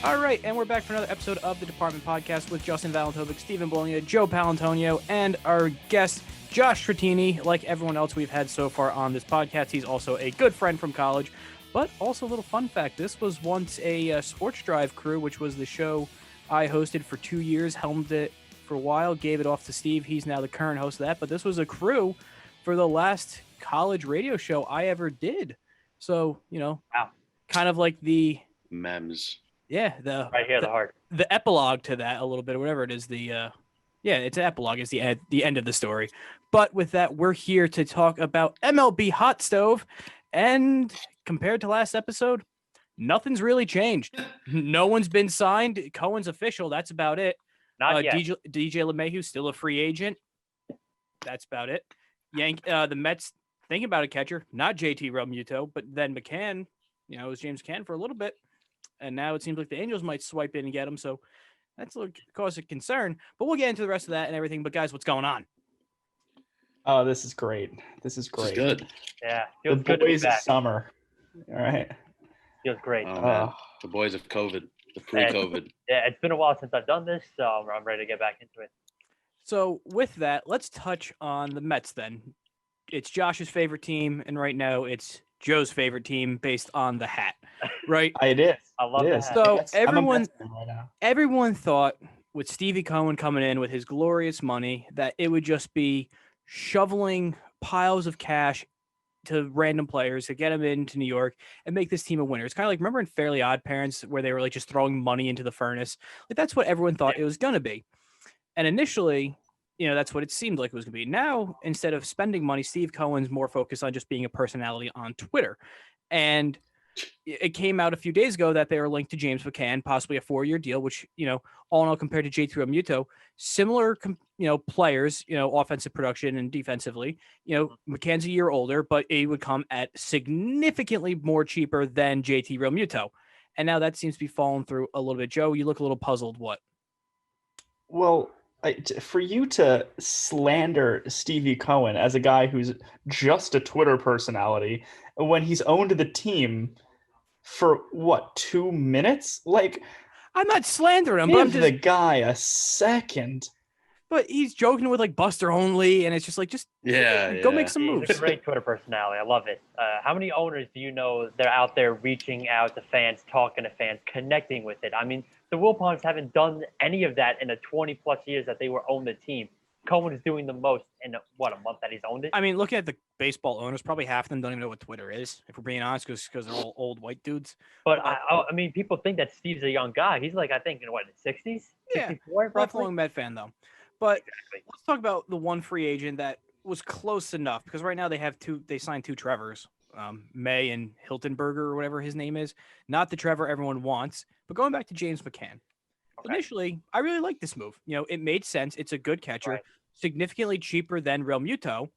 All right, and we're back for another episode of the Department Podcast with Justin Valentovic, Stephen Bologna, Joe Paolantonio, and our guest, Josh Tritini. Like everyone else we've had so far on this podcast, he's also a good friend from college. But also a little fun fact, this was once a Sports Drive crew, which was the show I hosted for 2 years, helmed it for a while, gave it off to Steve. He's now the current host of that. But this was a crew for the last college radio show I ever did. So, wow. Kind of like the... Mems. Yeah, right here, the heart. The epilogue to that, a little bit, or whatever it is. It's an epilogue. It's the end of the story. But with that, we're here to talk about MLB Hot Stove. And compared to last episode, nothing's really changed. No one's been signed. Cohen's official. That's about it. Not yet. DJ LeMahieu still a free agent. That's about it. The Mets thinking about a catcher, not JT Realmuto, but then McCann. It was James McCann for a little bit. And now it seems like the Angels might swipe in and get him. So that's a cause of concern. But we'll get into the rest of that and everything. But guys, what's going on? Oh, this is great. This is great. This is good. Yeah. The boys of summer. All right. Feels great. Oh, man. The boys of COVID. The pre-COVID. Yeah, it's been a while since I've done this, so I'm ready to get back into it. So with that, let's touch on the Mets then. It's Josh's favorite team, and right now it's Joe's favorite team based on the hat, right? It is. I love that. So everyone thought with Stevie Cohen coming in with his glorious money that it would just be shoveling piles of cash to random players to get them into New York and make this team a winner. It's kind of like, remember in Fairly Odd Parents where they were like just throwing money into the furnace? Like that's what everyone thought it was going to be. And initially, that's what it seemed like it was going to be. Now, instead of spending money, Steve Cohen's more focused on just being a personality on Twitter. And it came out a few days ago that they were linked to James McCann, possibly a 4-year deal, which, all in all, compared to JT Realmuto, similar, players, offensive production and defensively, McCann's a year older, but it would come at significantly more cheaper than JT Realmuto. And now that seems to be falling through a little bit. Joe, you look a little puzzled. What? Well, for you to slander Stevie Cohen as a guy who's just a Twitter personality when he's owned the team for 2 minutes? Like, I'm not slandering him, give but I'm just the guy a second. But he's joking with like Buster Only, and it's just like, go make some moves. He's a great Twitter personality. I love it. How many owners do you know they're out there reaching out to fans, talking to fans, connecting with it? I mean, the Wilpons haven't done any of that in the 20-plus years that they owned the team. Cohen is doing the most in, a month that he's owned it? I mean, looking at the baseball owners, probably half of them don't even know what Twitter is, if we're being honest, because they're all old white dudes. But, I mean, people think that Steve's a young guy. He's like, I think, in the 60s? Yeah, 64, lifelong Met fan, though. But Let's talk about the one free agent that was close enough, because right now they signed 2 Trevors, May and Hiltonberger or whatever his name is. Not the Trevor everyone wants, but going back to James McCann. Okay. Initially, I really liked this move. It made sense. It's a good catcher, right. Significantly cheaper than Realmuto.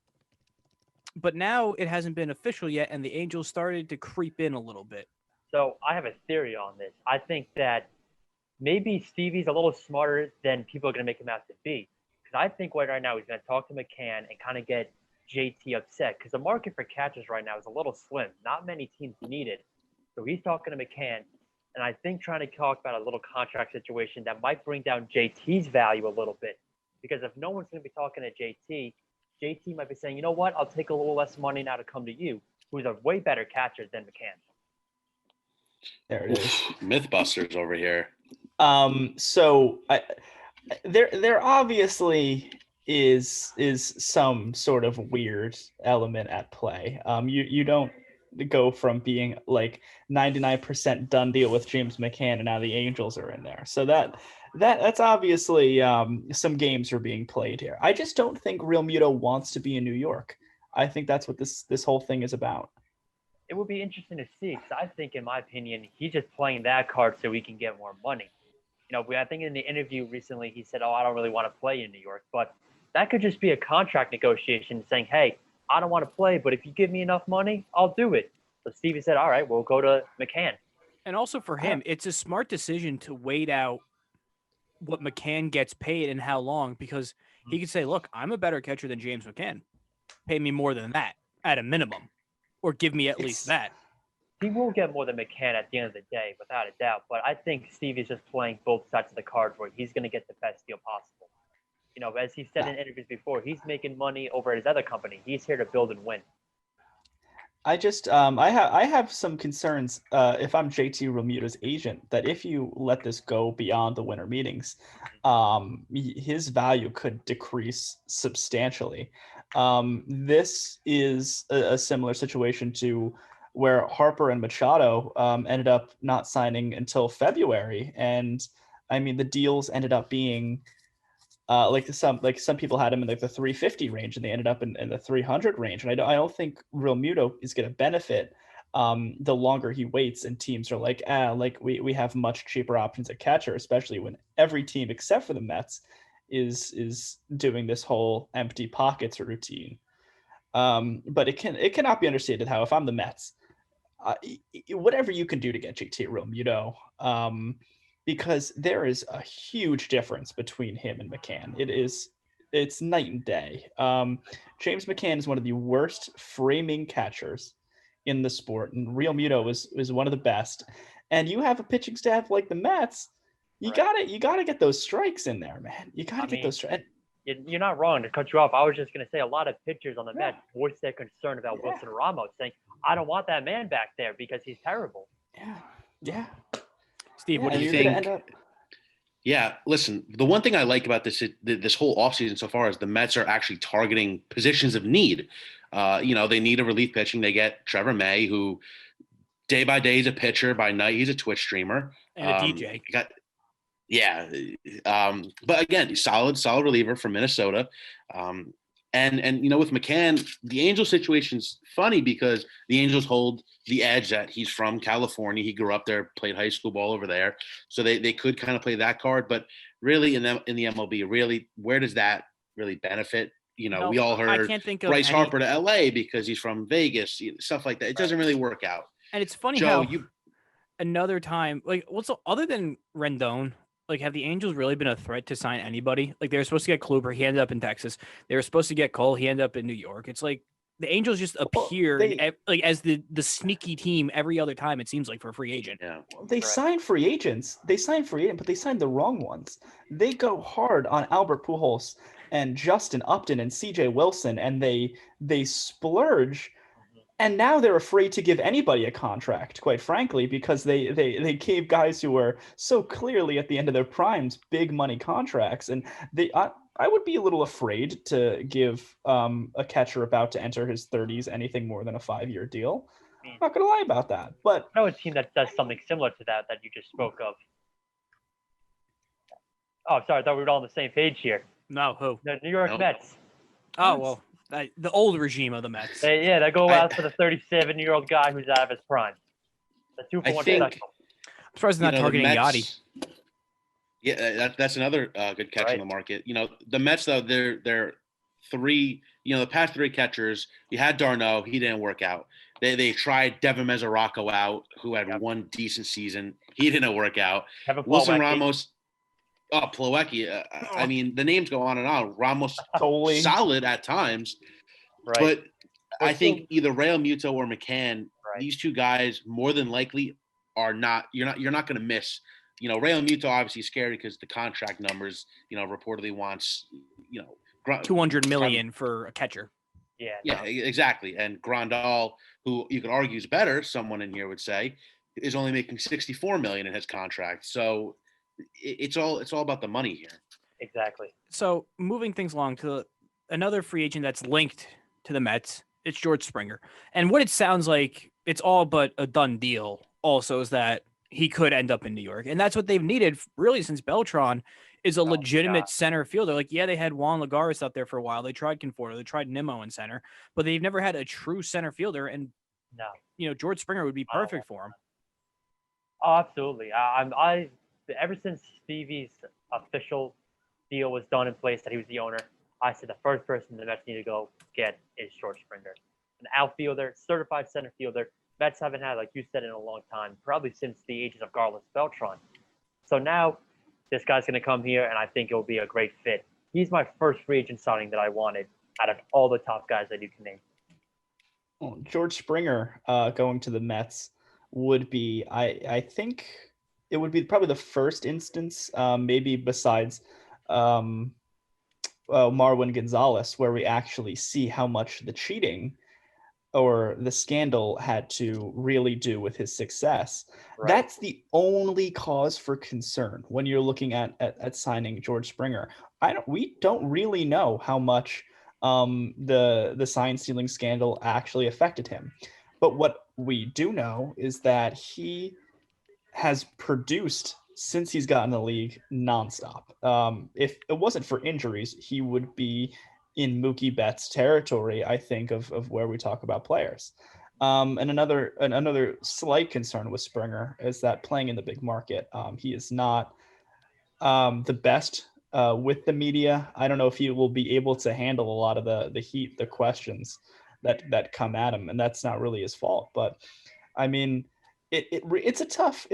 But now it hasn't been official yet, and the Angels started to creep in a little bit. So I have a theory on this. I think that maybe Stevie's a little smarter than people are going to make him out to be. Because I think right now he's going to talk to McCann and kind of get JT upset. Because the market for catchers right now is a little slim. Not many teams need it. So he's talking to McCann. And I think trying to talk about a little contract situation that might bring down JT's value a little bit. Because if no one's going to be talking to JT might be saying, you know what, I'll take a little less money now to come to you, who's a way better catcher than McCann. There it is. Mythbusters over here. So there obviously is some sort of weird element at play. You don't go from being like 99% done deal with James McCann and now the Angels are in there. So that's obviously some games are being played here. I just don't think Realmuto wants to be in New York. I think that's what this whole thing is about. It would be interesting to see, because I think, in my opinion, he's just playing that card so he can get more money. I think in the interview recently, he said, I don't really want to play in New York. But that could just be a contract negotiation saying, hey, I don't want to play, but if you give me enough money, I'll do it. So Stevie said, all right, we'll go to McCann. And also for him, it's a smart decision to wait out what McCann gets paid and how long, because he could say, look, I'm a better catcher than James McCann. Pay me more than that at a minimum, or give me at least that. he will get more than McCann at the end of the day, without a doubt. But I think Stevie's just playing both sides of the card where he's going to get the best deal possible. You know, as he said in interviews before, he's making money over at his other company. He's here to build and win. I just I have some concerns if I'm JT Realmuto's agent, that if you let this go beyond the winter meetings, his value could decrease substantially. This is a similar situation to where Harper and Machado ended up not signing until February, and I mean the deals ended up being some people had him in like the 350 range, and they ended up in the 300 range. And I don't think Realmuto is going to benefit the longer he waits, and teams are like, we have much cheaper options at catcher, especially when every team except for the Mets is doing this whole empty pockets routine. But it cannot be understated how, if I'm the Mets, whatever you can do to get JT Realmuto, because there is a huge difference between him and McCann. It's night and day. James McCann is one of the worst framing catchers in the sport, and Realmuto is one of the best. And you have a pitching staff like the Mets, you gotta get those strikes in there, man. You gotta get those strikes. You're not wrong to cut you off. I was just going to say a lot of pitchers on the Mets voiced their concern about Wilson Ramos, saying, I don't want that man back there because he's terrible. Yeah. Steve, what do you think? Yeah, listen, the one thing I like about this whole offseason so far is the Mets are actually targeting positions of need. They need a relief pitching. They get Trevor May, who day by day is a pitcher, by night he's a Twitch streamer. And a DJ. But again, solid reliever from Minnesota. And with McCann, the Angels situation's funny because the Angels hold the edge that he's from California. He grew up there, played high school ball over there. So they could kind of play that card. But really in the MLB, really, where does that really benefit? We all heard I can't think of Bryce Harper to LA because he's from Vegas, stuff like that. It doesn't really work out. And it's funny Joe, how another time, other than Rendon, have the Angels really been a threat to sign anybody? They were supposed to get Kluber. He ended up in Texas. They were supposed to get Cole. He ended up in New York. It's like the Angels just appear as the sneaky team every other time, it seems like, for a free agent. Yeah. They sign free agents. But they signed the wrong ones. They go hard on Albert Pujols and Justin Upton and CJ Wilson, and they splurge. And now they're afraid to give anybody a contract, quite frankly, because they gave guys who were so clearly at the end of their primes big money contracts. And I would be a little afraid to give a catcher about to enter his 30s anything more than a 5-year deal. I'm not going to lie about that. But I know a team that does something similar to that you just spoke of. Oh, sorry. I thought we were all on the same page here. No, who? The New York Mets. Oh, well. The old regime of the Mets. They go out for the 37-year-old guy who's out of his prime. The 2-for-1 special. I'm surprised they're not targeting Yachty. Yeah, that's another good catch in the market. The Mets, though, they're three. The past three catchers. You had d'Arnaud, he didn't work out. They tried Devin Mesoraco out, who had one decent season. He didn't work out. Wilson Ramos. Oh, Plawecki. I mean, the names go on and on. Ramos solid at times, but I think either Realmuto or McCann, these two guys more than likely are not. You're not going to miss. Realmuto obviously scary because the contract numbers. Reportedly wants $200 million for a catcher. Yeah, exactly. And Grandal, who you could argue is better, someone in here would say, is only making $64 million in his contract. So. It's all about the money here. Exactly. So moving things along to another free agent that's linked to the Mets, it's George Springer. And what it sounds like, it's all but a done deal also, is that he could end up in New York. And that's what they've needed really since Beltran is a legitimate center fielder. They had Juan Lagares out there for a while. They tried Conforto. They tried Nimmo in center, but they've never had a true center fielder. And, George Springer would be perfect for him. Oh, absolutely. Ever since Stevie's official deal was done in place that he was the owner, I said the first person the Mets need to go get is George Springer. An outfielder, certified center fielder. Mets haven't had, like you said, in a long time, probably since the ages of Carlos Beltran. So now this guy's going to come here, and I think it'll be a great fit. He's my first free agent signing that I wanted out of all the top guys that you can name. George Springer going to the Mets would be, I think it would be probably the first instance, maybe besides Marwin Gonzalez, where we actually see how much the cheating or the scandal had to really do with his success. Right. That's the only cause for concern when you're looking at signing George Springer. We don't really know how much the sign stealing scandal actually affected him. But what we do know is that he has produced since he's gotten the league nonstop. If it wasn't for injuries, he would be in Mookie Betts territory, I think, of where we talk about players. And another slight concern with Springer is that playing in the big market, he is not the best with the media. I don't know if he will be able to handle a lot of the heat, the questions that come at him, and that's not really his fault. But I mean, it's a tough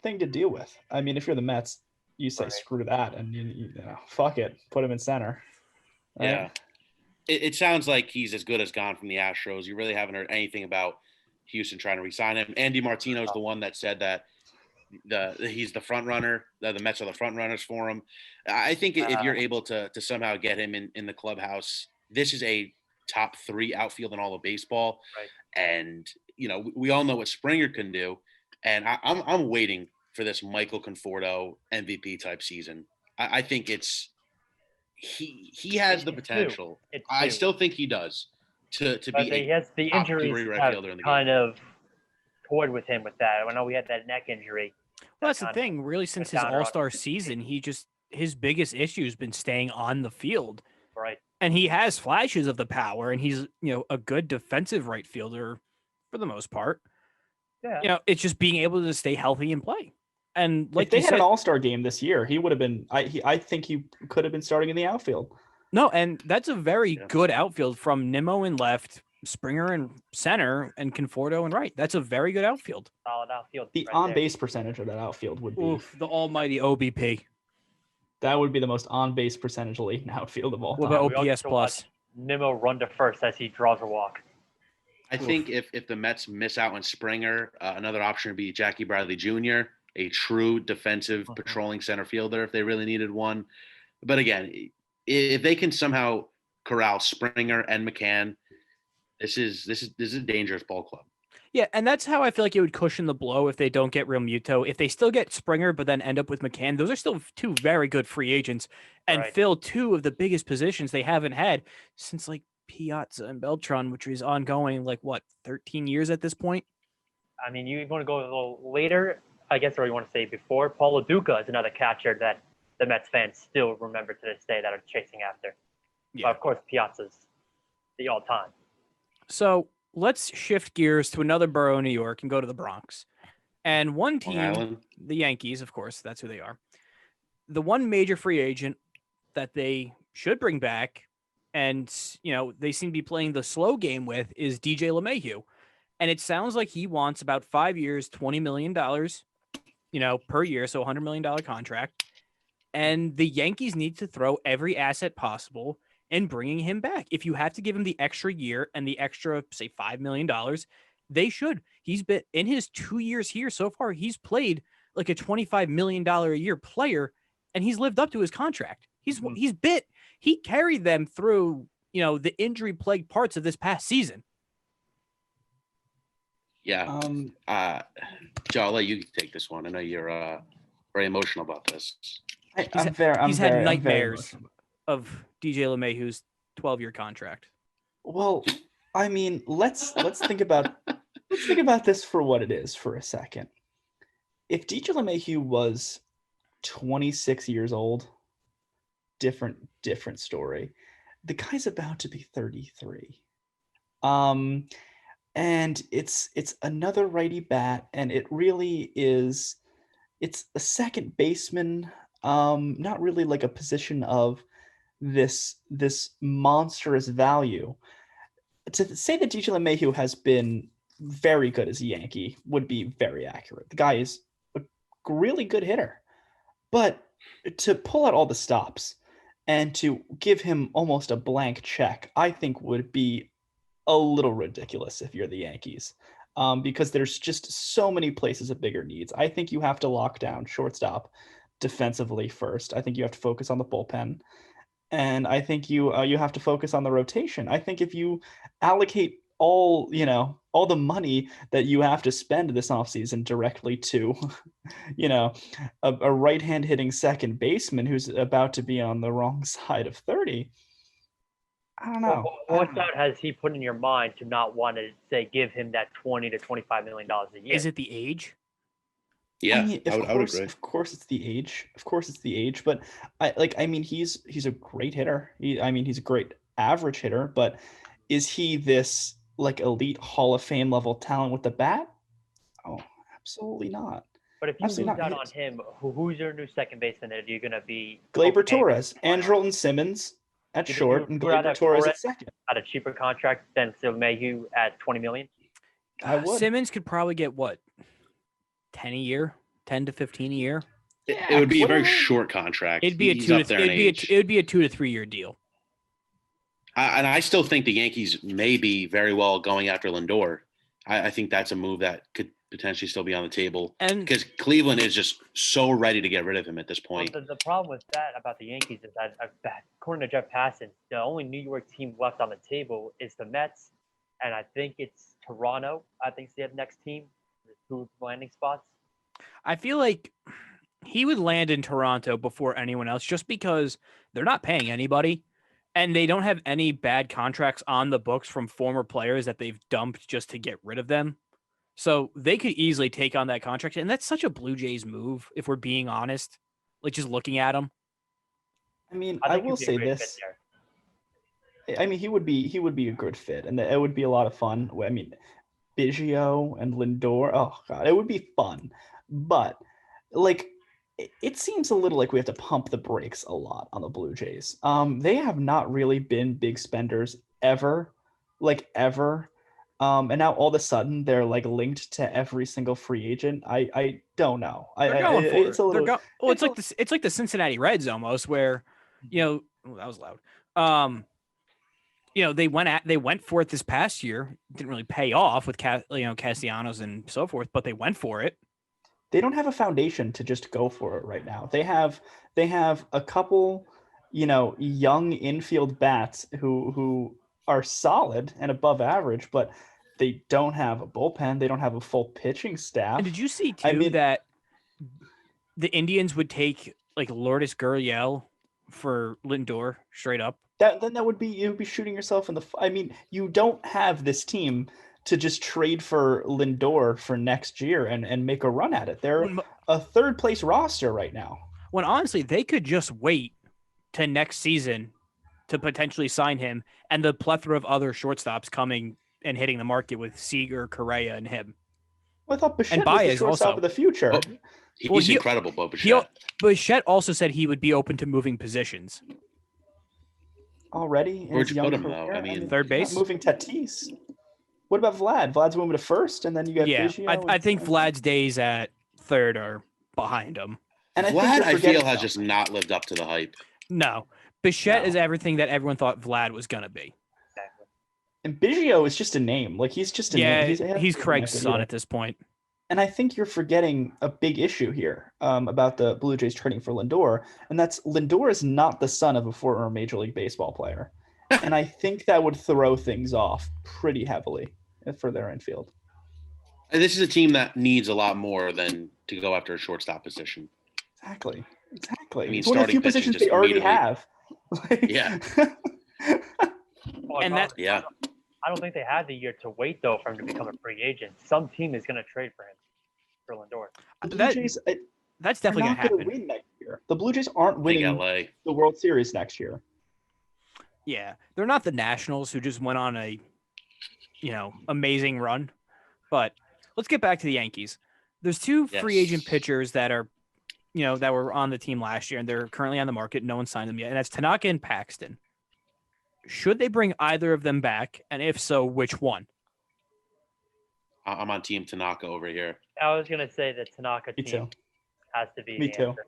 thing to deal with. I mean, if you're the Mets, you say screw that, and you know, fuck it, put him in center. Right? Yeah, it sounds like he's as good as gone from the Astros. You really haven't heard anything about Houston trying to re-sign him. Andy Martino's the one that said that he's the front runner. The Mets are the front runners for him. I think if you're able to somehow get him in the clubhouse, this is a top 3 outfield in all of baseball. Right. And you know, we all know what Springer can do, and I'm waiting for this Michael Conforto MVP type season. I think he has the potential. I still think he does to be he has the top injuries 3 right fielder in the kind game. of toyed with him with that. I know we had that neck injury. Well, that's the thing. Really, since his All-Star season, his biggest issue has been staying on the field. Right. And he has flashes of the power, and he's, you know, a good defensive right fielder for the most part. Yeah. You know, it's just being able to stay healthy and play. And like if they had an All-Star game this year, he would have been. I think he could have been starting in the outfield. No, and that's a very good outfield from Nimmo in left, Springer in center, and Conforto in right. That's a very good outfield. Solid outfield. The on-base percentage of that outfield would be the almighty OBP. That would be the most on-base percentage league in outfield of all time. What about OPS plus? Nimmo run to first as he draws a walk. I think if the Mets miss out on Springer, another option would be Jackie Bradley Jr., a true defensive patrolling center fielder if they really needed one. But again, if they can somehow corral Springer and McCann, this is a dangerous ball club. Yeah, and that's how I feel like it would cushion the blow if they don't get Real Muto. If they still get Springer, but then end up with McCann, those are still 2 very good free agents and fill 2 of the biggest positions they haven't had since like Piazza and Beltran, which is ongoing 13 years at this point. I mean, you want to go a little later, I guess, or you want to say before. Paulo Duca is another catcher that the Mets fans still remember to this day that are chasing after. Yeah. But of course, Piazza's the all-time. So let's shift gears to another borough in New York and go to the Bronx. And one team, the Yankees, of course, that's who they are. The one major free agent that they should bring back, and you know they seem to be playing the slow game with, is DJ LeMahieu. And it sounds like he wants about 5 years, $20 million, per year, so $100 million contract. And the Yankees need to throw every asset possible in bringing him back. If you have to give him the extra year and the extra, say, $5 million, they should. He's been in his 2 years here so far. He's played like a $25 million a year player, and he's lived up to his contract. He carried them through, the injury plagued parts of this past season. Yeah. Joe, I'll let you take this one. I know you're very emotional about this. He's had nightmares of DJ LeMahieu's 12-year contract. Well, I mean, let's think about this for what it is for a second. If DJ LeMahieu was 26 years old, different story. The guy's about to be 33. And it's another righty bat, and it really is. It's a second baseman, not really like a position of this monstrous value. To say that DJ LeMahieu has been very good as a Yankee would be very accurate. The guy is a really good hitter, but to pull out all the stops and to give him almost a blank check, I think would be a little ridiculous if you're the Yankees. because there's just so many places of bigger needs. I think you have to lock down shortstop defensively first. I think you have to focus on the bullpen. And I think you have to focus on the rotation. I think if you allocate all the money that you have to spend this offseason directly to, a right-hand hitting second baseman who's about to be on the wrong side of 30, I don't know. What doubt has he put in your mind to not want to, say, give him that $20 to $25 million a year? Is it the age? Yeah, I mean, I would agree. Of course, it's the age. Of course, it's the age. But he's a great hitter. He's a great average hitter. But is he this like elite Hall of Fame level talent with the bat? Oh, absolutely not. But if you lose out on him, who's your new second baseman that you're going to be? Gleyber Torres, Andrelton Simmons at short, and Gleyber Torres at second. At a cheaper contract than LeMahieu at $20 million. I would. Simmons could probably get what? 10 a year, 10 to 15 a year. It would be a very short contract. It'd be a 2 to 3 year deal. And I still think the Yankees may be very well going after Lindor. I think that's a move that could potentially still be on the table. And because Cleveland is just so ready to get rid of him at this point. Well, the problem with that about the Yankees is that, according to Jeff Passan, the only New York team left on the table is the Mets, and I think it's Toronto. I think it's the next team. Two landing spots. I feel like he would land in Toronto before anyone else just because they're not paying anybody and they don't have any bad contracts on the books from former players that they've dumped just to get rid of them. So they could easily take on that contract. And that's such a Blue Jays move, if we're being honest, like just looking at him. I mean, I will say this. I mean, he would be a good fit and it would be a lot of fun. I mean, Biggio and Lindor. Oh God, it would be fun. But like, it seems a little like we have to pump the brakes a lot on the Blue Jays. They have not really been big spenders ever. And now all of a sudden they're like linked to every single free agent. I don't know. It's like the Cincinnati Reds almost, where that was loud. They went for it this past year. It didn't really pay off with Castellanos and so forth, but they went for it. They don't have a foundation to just go for it right now. They have a couple, young infield bats who are solid and above average, but they don't have a bullpen. They don't have a full pitching staff. And did you see too that the Indians would take like Lourdes Gurriel for Lindor straight up? Then you'd be shooting yourself in the. I mean, you don't have this team to just trade for Lindor for next year and make a run at it. They're a third place roster right now. When honestly, they could just wait to next season to potentially sign him and the plethora of other shortstops coming and hitting the market with Seager, Correa, and him. Well, I thought Bichette was the shortstop of the future. Oh, he's incredible, Bichette. Bichette also said he would be open to moving positions. Already? Where'd you put him, though? I mean, third base? Moving Tatis. What about Vlad? Vlad's moving to first, and then you got Biggio. I think Vlad's days at third are behind him. And Vlad, I feel, has just not lived up to the hype. No. Bichette is everything that everyone thought Vlad was going to be. And Biggio is just a name. Like, he's just a name. He's Craig's son at this point. And I think you're forgetting a big issue here about the Blue Jays trading for Lindor, and that's Lindor is not the son of a former Major League Baseball player. And I think that would throw things off pretty heavily for their infield. And this is a team that needs a lot more than to go after a shortstop position. Exactly. I mean, it's one of the few positions they already have. Yeah. I don't think they had the year to wait, though, for him to become a free agent. Some team is going to trade for him, for Lindor. The Blue Jays, that's definitely going to happen. Win next year. The Blue Jays aren't winning the World Series next year. Yeah, they're not the Nationals who just went on a, amazing run. But let's get back to the Yankees. There's two free agent pitchers that are, that were on the team last year, and they're currently on the market. No one signed them yet, and that's Tanaka and Paxton. Should they bring either of them back? And if so, which one? I'm on Team Tanaka over here. I was going to say that Tanaka team has to be Me too. Answer.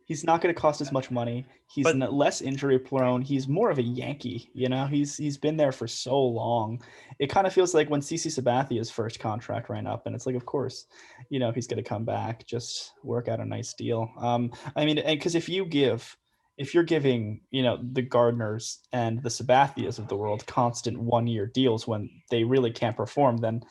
He's not going to cost as much money. He's less injury prone. He's more of a Yankee. He's been there for so long. It kind of feels like when CC Sabathia's first contract ran up, and it's like, of course, he's going to come back, just work out a nice deal. Because if you're giving, the Gardners and the Sabathias of the world constant 1-year deals when they really can't perform, then,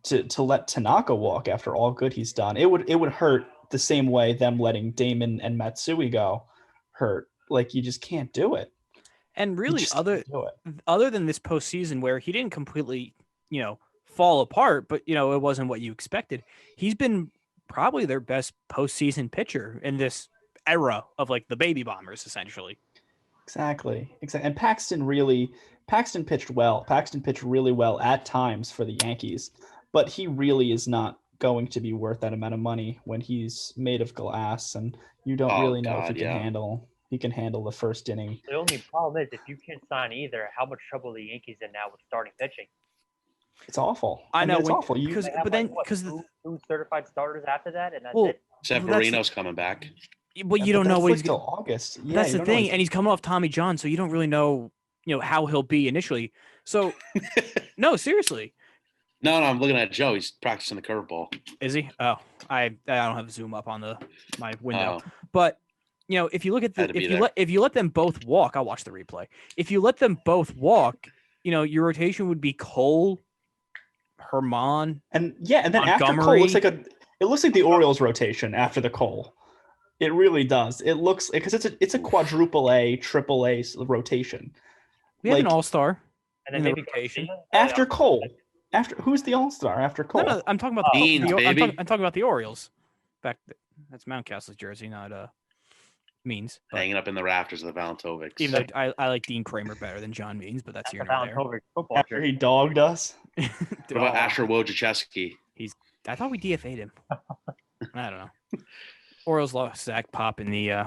to let Tanaka walk after all good he's done, it would hurt the same way them letting Damon and Matsui go hurt. Like, you just can't do it. And really, other than this postseason where he didn't completely, fall apart, but it wasn't what you expected. He's been probably their best postseason pitcher in this era of like the baby bombers, essentially. Exactly. And Paxton pitched well. Paxton pitched really well at times for the Yankees, but he really is not going to be worth that amount of money when he's made of glass, and you don't know if he can handle the first inning. The only problem is if you can't sign either, how much trouble are the Yankees in now with starting pitching? It's awful. I know. It's awful. Two certified starters after that, and that's it. Severino's coming back. Well, you don't know what he's till August. Yeah, that's the thing, and he's coming off Tommy John, so you don't really know, how he'll be initially. So, no, seriously. No, I'm looking at Joe. He's practicing the curveball. Is he? Oh, I don't have Zoom up on my window. But if you look at if you let them both walk, I'll watch the replay. If you let them both walk, your rotation would be Cole, Herman, and then Montgomery. After Cole, it looks like the Orioles rotation after the Cole. It really does. It looks because it's a quadruple A, triple A rotation. We have an all-star and then maybe rotation after Cole. After who's the all-star after Cole? No, I'm talking about Beans, I'm talking about the Orioles. That's Mountcastle's jersey, not Means. Hanging up in the rafters of the Valentovics. Even though I like Dean Kramer better than John Means, but that's here and there. After he dogged us. What about Asher Wojciechowski? I thought we DFA'd him. I don't know. Orioles lost Zach Pop in the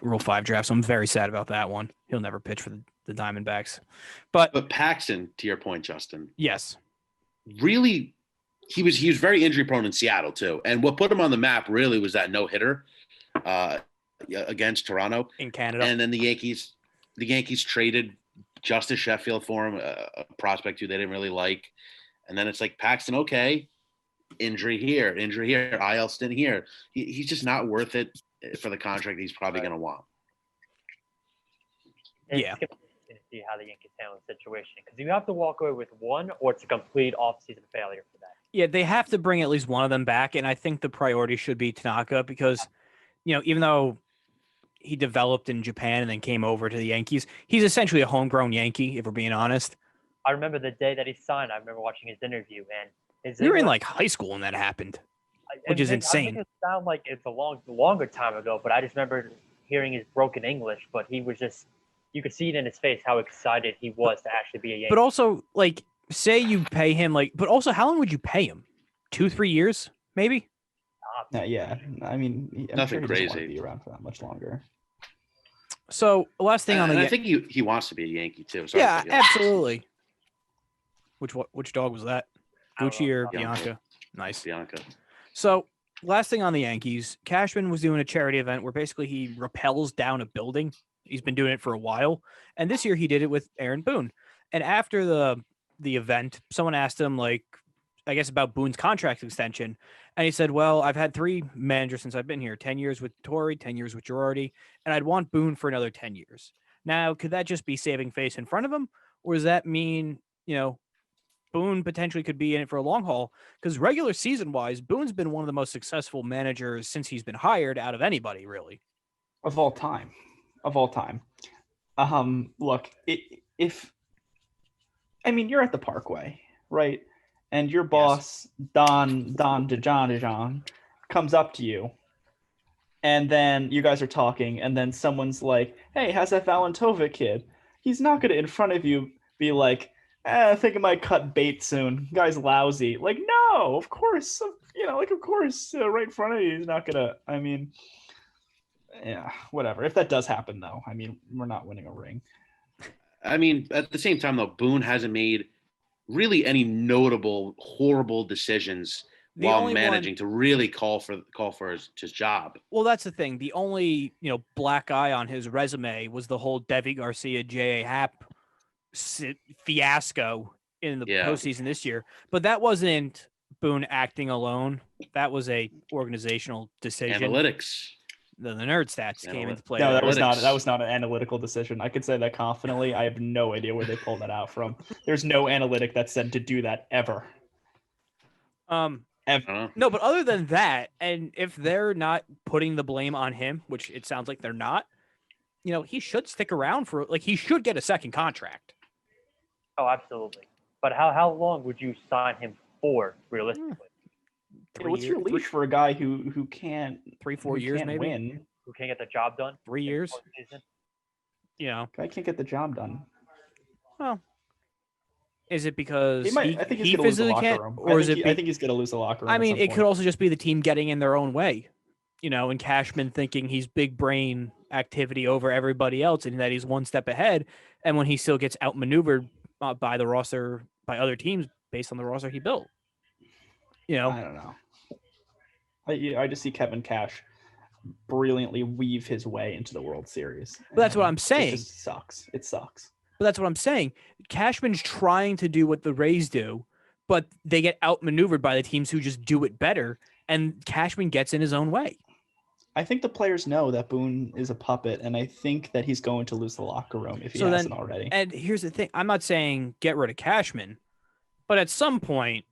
Rule 5 draft, so I'm very sad about that one. He'll never pitch for the Diamondbacks. But Paxton, to your point, Justin. Yes. Really, he was very injury prone in Seattle too. And what put him on the map really was that no-hitter against Toronto in Canada. And then the Yankees traded Justice Sheffield for him, a prospect who they didn't really like. And then it's like Paxton, okay, injury here, IL stint here. He's just not worth it for the contract he's probably going to want. Yeah. It's going to see how the Yankees handle the situation, because you have to walk away with one, or it's a complete offseason failure for that. Yeah, they have to bring at least one of them back, and I think the priority should be Tanaka because, even though he developed in Japan and then came over to the Yankees, he's essentially a homegrown Yankee, if we're being honest. I remember the day that he signed. I remember watching his interview, and we were in high school when that happened, which is insane. I think it sounds like it's a longer time ago, but I just remember hearing his broken English. But he was just, you could see it in his face how excited he was to actually be a Yankee. But also, say you pay him, but also, how long would you pay him? 2-3 years, maybe? Yeah. I mean, I'm nothing sure crazy. He doesn't want to be around for that much longer. So, last thing I think he wants to be a Yankee too. Sorry, yeah, absolutely. Which dog was that? Gucci or Bianca? Nice. Bianca. So, last thing on the Yankees, Cashman was doing a charity event where basically he rappels down a building. He's been doing it for a while. And this year he did it with Aaron Boone. And after the event, someone asked him, I guess about Boone's contract extension. And he said, well, I've had 3 managers since I've been here, 10 years with Torrey, 10 years with Girardi, and I'd want Boone for another 10 years. Now, could that just be saving face in front of him? Or does that mean, Boone potentially could be in it for a long haul? Because regular season-wise, Boone's been one of the most successful managers since he's been hired out of anybody, really. Of all time. Look, you're at the Parkway, right? And your boss, yes. Don DeJohn, comes up to you. And then you guys are talking, and then someone's like, hey, how's that Valentovic kid? He's not going to, in front of you, be like, I think I might cut bait soon. Guy's lousy. No, of course. Of course, right in front of you, he's not going to, yeah, whatever. If that does happen, though, we're not winning a ring. At the same time, though, Boone hasn't made really any notable, horrible decisions while managing to really call for his job. Well, that's the thing. The only, black eye on his resume was the whole Devi Garcia, J.A. Happ fiasco in the postseason this year. But that wasn't Boone acting alone. That was a organizational decision. Analytics. The nerd stats came into play. No, that was not an analytical decision. I could say that confidently. I have no idea where they pulled that out from. There's no analytic that said to do that ever. No, but other than that, and if they're not putting the blame on him, which it sounds like they're not, he should stick around he should get a second contract. Oh, absolutely. But how long would you sign him for, realistically? What's your leash for a guy who can't 3-4 years maybe win? Who can't get the job done? 3 years. Guy can't get the job done. Well, is it because I think he's going to lose the locker room. Or I think he's going to lose the locker room. I mean, it could also just be the team getting in their own way, and Cashman thinking he's big brain activity over everybody else and that he's one step ahead, and when he still gets outmaneuvered by the roster, by other teams based on the roster he built. I don't know. I just see Kevin Cash brilliantly weave his way into the World Series. But that's what I'm saying. It just sucks. It sucks. But that's what I'm saying. Cashman's trying to do what the Rays do, but they get outmaneuvered by the teams who just do it better, and Cashman gets in his own way. I think the players know that Boone is a puppet, and I think that he's going to lose the locker room if he hasn't already. And here's the thing. I'm not saying get rid of Cashman, but at some point,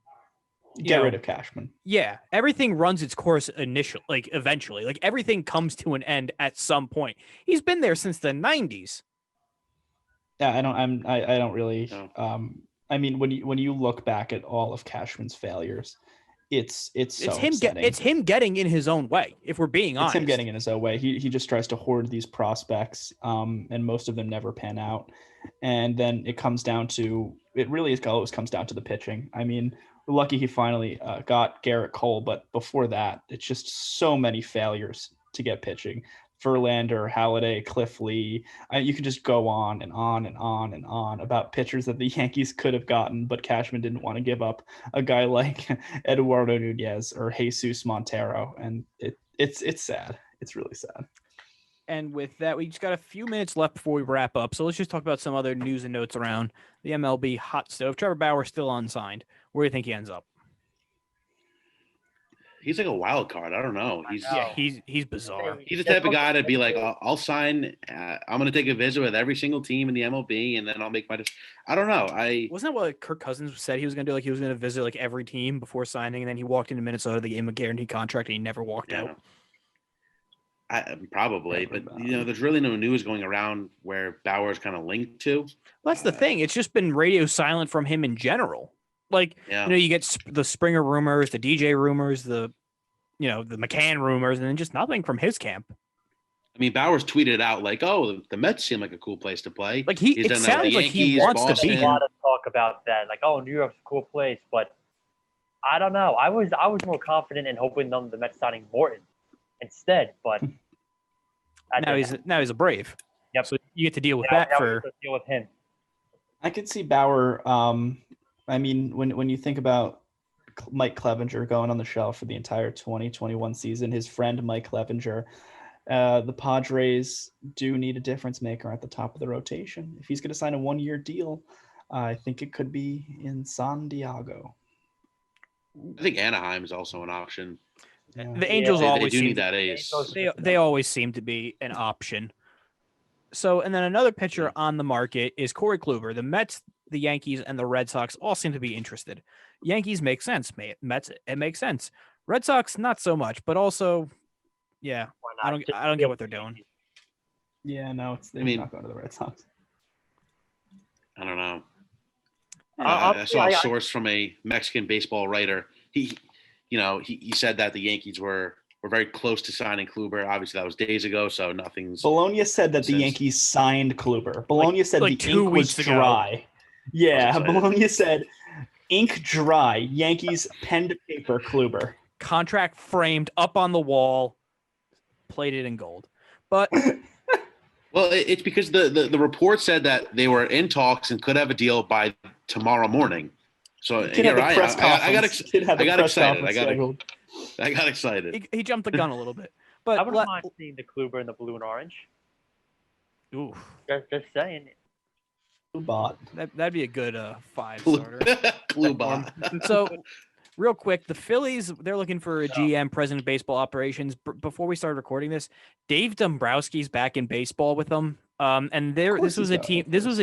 get rid of Cashman. Yeah, everything runs its course eventually. Everything comes to an end at some point. He's been there since the 90s. Yeah, I don't really. No. I mean, when you look back at all of Cashman's failures, it's him. It's him getting in his own way. If we're being honest, it's him getting in his own way. He just tries to hoard these prospects, and most of them never pan out. And then it really always comes down to the pitching. I mean, we're lucky he finally got Garrett Cole, but before that, it's just so many failures to get pitching. Verlander, Halladay, Cliff Lee. You can just go on and on and on and on about pitchers that the Yankees could have gotten, but Cashman didn't want to give up a guy like Eduardo Nunez or Jesus Montero, and it's sad. It's really sad. And with that, we just got a few minutes left before we wrap up, so let's just talk about some other news and notes around the MLB Hot Stove. Trevor Bauer still unsigned. Where do you think he ends up? He's like a wild card. I don't know. He's bizarre. He's the type of guy to be like, I'll sign. I'm going to take a visit with every single team in the MLB, and then I'll make my. I don't know. Wasn't that what Kirk Cousins said he was going to do? He was going to visit every team before signing, and then he walked into Minnesota. They gave him a guaranteed contract, and he never walked out. Probably, but there's really no news going around where Bauer's kind of linked to. Well, that's the thing. It's just been radio silent from him in general. You get the Springer rumors, the DJ rumors, the McCann rumors, and then just nothing from his camp. I mean, Bauer's tweeted out the Mets seem like a cool place to play. It sounds like he wants to be. A lot of talk about that, New York's a cool place, but I don't know. I was more confident in hoping the Mets signing Morton instead, but now he's a Brave. Yep. So you get to deal with that deal with him. I could see Bauer. I mean, when you think about Mike Clevenger going on the shelf for the entire 2021 season, his friend Mike Clevenger, the Padres do need a difference maker at the top of the rotation. If he's going to sign a 1-year deal, I think it could be in San Diego. I think Anaheim is also an option. Yeah. The Angels always do need that ace. They always seem to be an option. So, and then another pitcher on the market is Corey Kluber. The Mets, the Yankees, and the Red Sox all seem to be interested. Yankees make sense. Mets, it makes sense. Red Sox, not so much, but also, I don't get what they're doing. Yeah, no, they're not going to the Red Sox. I don't know. I saw a source from a Mexican baseball writer. He said that the Yankees were very close to signing Kluber. Obviously, that was days ago, so nothing's. Bologna said that the Yankees signed Kluber. Bologna said the ink was dry. Yeah, Bologna said ink dry. Yankees pen to paper Kluber. Contract framed up on the wall, plated in gold. But well, it's because the report said that they were in talks and could have a deal by tomorrow morning. So here I am. I got excited. I got excited. He jumped the gun a little bit. But I wouldn't mind seeing the Kluber in the blue and orange. Ooh. Just saying. Bot. That'd be a good 5 starter. Klubot. So, real quick, the Phillies, they're looking for a GM, president of baseball operations. Before we started recording this, Dave Dombrowski's back in baseball with them. And this was a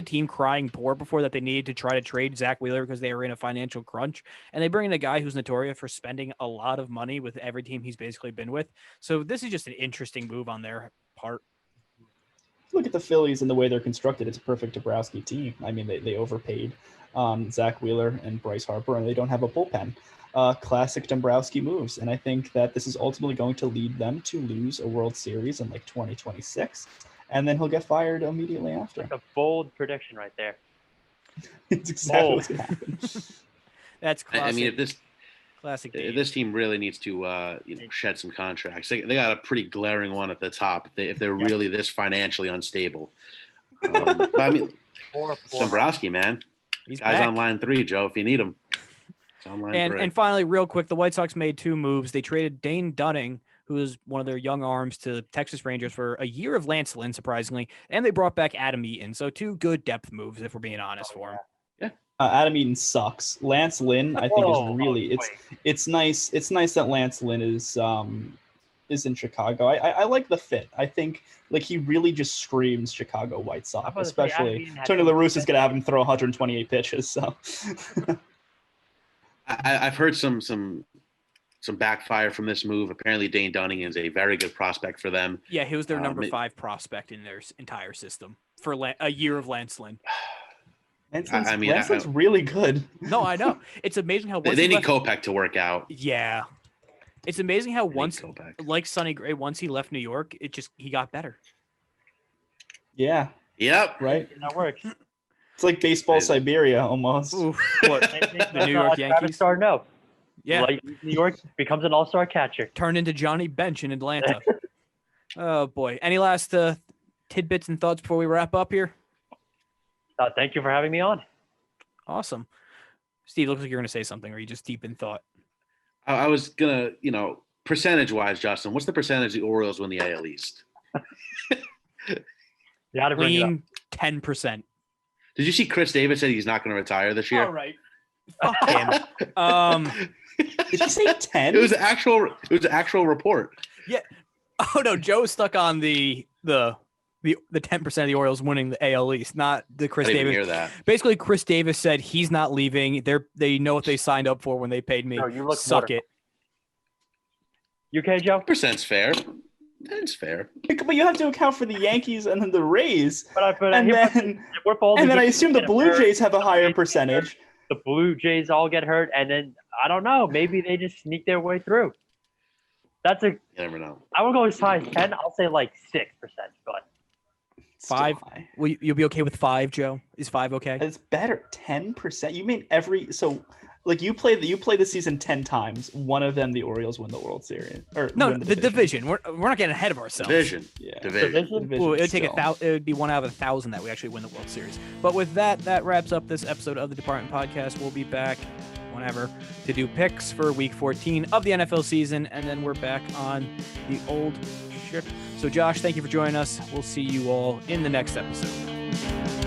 team crying poor before that they needed to try to trade Zach Wheeler because they were in a financial crunch. And they bring in a guy who's notorious for spending a lot of money with every team he's basically been with. So this is just an interesting move on their part. Look at the Phillies and the way they're constructed. It's a perfect Dombrowski team. I mean, they overpaid Zach Wheeler and Bryce Harper, and they don't have a bullpen. Classic Dombrowski moves. And I think that this is ultimately going to lead them to lose a World Series in like 2026. And then he'll get fired immediately after. Like a bold prediction right there. It's exactly what's going to happen. That's classic. I mean, if this team really needs to shed some contracts, they got a pretty glaring one at the top if they're really this financially unstable. But I mean, Dombrowski, man, He's guy's back. on line 3, Joe. If you need him, he's on line 3. And finally, real quick, the White Sox made 2 moves. They traded Dane Dunning, who is one of their young arms, to Texas Rangers for a year of Lance Lynn, surprisingly, and they brought back Adam Eaton. So 2 good depth moves, if we're being honest, for him. Adam Eaton sucks. Lance Lynn, I think, is really it's nice. It's nice that Lance Lynn is in Chicago. I like the fit. I think like he really just screams Chicago White Sox, especially Tony La Russa is going to have him throw 128 pitches. So I've heard some backfire from this move. Apparently, Dane Dunning is a very good prospect for them. Yeah, he was their number 5 prospect in their entire system for a year of Lance Lynn. Lance Lynn's really good. No, I know. It's amazing how they need Kopech to work out. Yeah, it's amazing how like Sonny Gray, once he left New York, he got better. Yeah. Yep. Right. That works. It's like baseball Siberia almost. Oof. What? The New York Yankees. No. Yeah. Like New York becomes an all-star catcher. Turned into Johnny Bench in Atlanta. Oh boy. Any last tidbits and thoughts before we wrap up here? Thank you for having me on. Awesome. Steve, looks like you're going to say something, or are you just deep in thought? I was going to, percentage-wise, Justin, what's the percentage the Orioles win the AL East? Clean 10%. Did you see Chris Davis said he's not going to retire this year? All right. Fuck him. Did you say 10? It was an actual report. Yeah. Oh no, Joe's stuck on the 10% of the Orioles winning the AL East, not the Chris Davis. I didn't hear that. Basically, Chris Davis said he's not leaving. They know what they signed up for when they paid me. No, you look Suck wonderful. it. You okay, Joe? Percent's fair. That's fair. But you have to account for the Yankees and then the Rays. And then I assume the Blue Jays have a higher percentage. The Blue Jays all get hurt, and then I don't know. Maybe they just sneak their way through. You never know. I would go as high as 10. I'll say like 6%, but 5. You'll be okay with 5, Joe? Is 5 okay? It's better. 10%. You mean you play the season 10 times. One of them, the Orioles win the World Series. No, the division. We're not getting ahead of ourselves. Division. Yeah. Division. Well, it would take it would be 1 out of 1,000 that we actually win the World Series. But with that wraps up this episode of the Department Podcast. We'll be back whenever to do picks for Week 14 of the NFL season, and then we're back on the old ship. So, Josh, thank you for joining us. We'll see you all in the next episode.